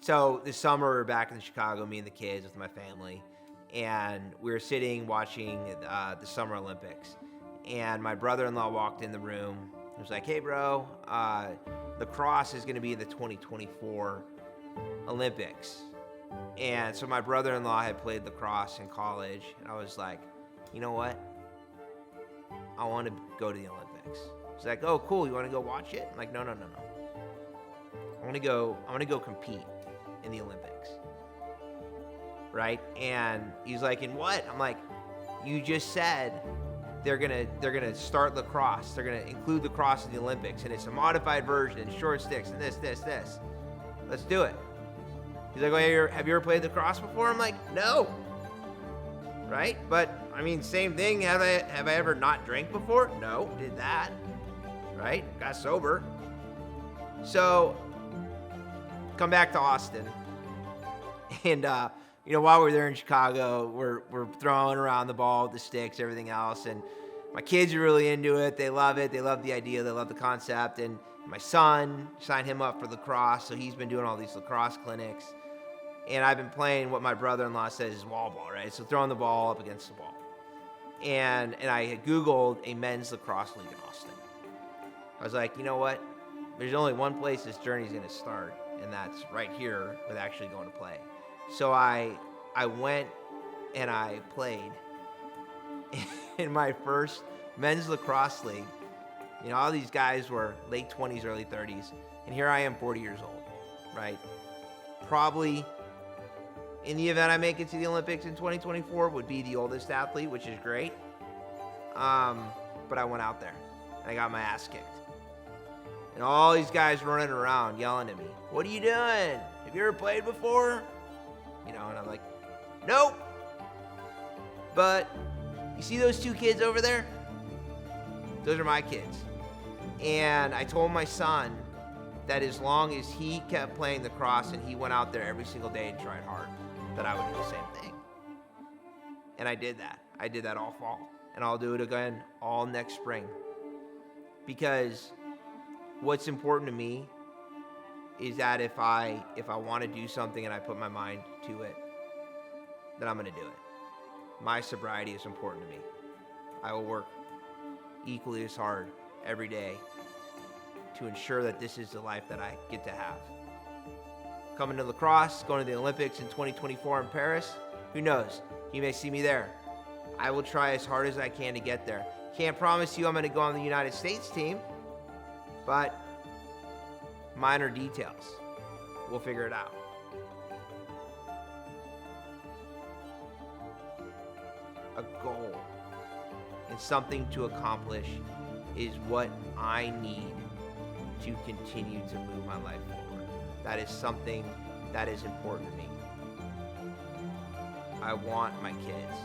So this summer we were back in Chicago, me and the kids with my family, and we were sitting watching the Summer Olympics. And my brother-in-law walked in the room. He was like, "Hey, bro, lacrosse is going to be the 2024 Olympics." And so my brother-in-law had played lacrosse in college, and I was like, "You know what? I want to go to the Olympics." He's like, "Oh, cool. You want to go watch it?" I'm like, No. I want to go compete in the Olympics." Right? And he's like, "In what?" I'm like, "You just said they're gonna start lacrosse. They're gonna include lacrosse in the Olympics, and it's a modified version and short sticks and this. Let's do it." He's like, "Well, have you ever played lacrosse before?" I'm like, "No." Right? But I mean, same thing. Have I ever not drank before? No, did that. Right? Got sober. So come back to Austin, and while we're there in Chicago, we're throwing around the ball with the sticks, everything else, and my kids are really into it. They love it. They love the idea. They love the concept. And my son, signed him up for lacrosse, so he's been doing all these lacrosse clinics. And I've been playing what my brother-in-law says is wall ball, right? So throwing the ball up against the wall. And I had Googled a men's lacrosse league in Austin. I was like, you know what? There's only one place this journey's going to start, and that's right here with actually going to play. So I went and I played in my first men's lacrosse league. All these guys were late 20s, early 30s, and here I am 40 years old, right? Probably, in the event I make it to the Olympics in 2024, would be the oldest athlete, which is great. But I went out there, and I got my ass kicked. And all these guys running around yelling at me, "What are you doing? Have you ever played before?" And I'm like, "Nope. But you see those two kids over there? Those are my kids." And I told my son that as long as he kept playing lacrosse and he went out there every single day and tried hard, that I would do the same thing. And I did that. I did that all fall. And I'll do it again all next spring. Because what's important to me is that if I want to do something and I put my mind to it, then I'm going to do it. My sobriety is important to me. I will work equally as hard every day to ensure that this is the life that I get to have. Coming to lacrosse, going to the Olympics in 2024 in Paris, who knows? You may see me there. I will try as hard as I can to get there. Can't promise you I'm going to go on the United States team, but minor details. We'll figure it out. A goal and something to accomplish is what I need to continue to move my life forward. That is something that is important to me. I want my kids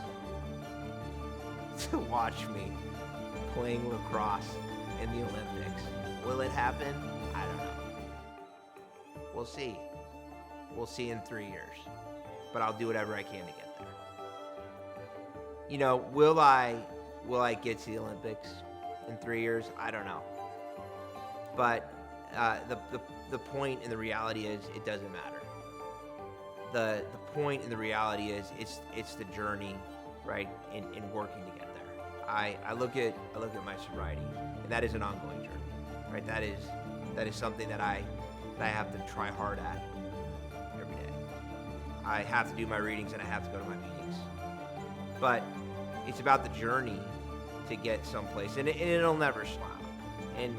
to watch me playing lacrosse in the Olympics. Will it happen? I don't know. We'll see. We'll see in 3 years. But I'll do whatever I can to get there. Will I get to the Olympics in 3 years? I don't know. But the point and the reality is it doesn't matter. The point and the reality is it's the journey, right, in working to get there. I look at my sobriety, and that is an ongoing journey, right? That is something that I have to try hard at every day. I have to do my readings and I have to go to my meetings. But it's about the journey to get someplace, and it'll never stop. And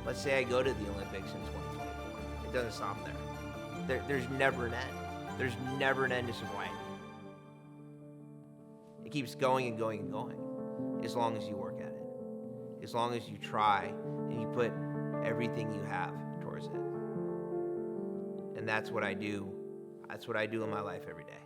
let's say I go to the Olympics in 2024. It doesn't stop there. There's never an end. There's never an end to sobriety. It keeps going and going and going as long as you work at it. As long as you try and you put everything you have towards it. And that's what I do. That's what I do in my life every day.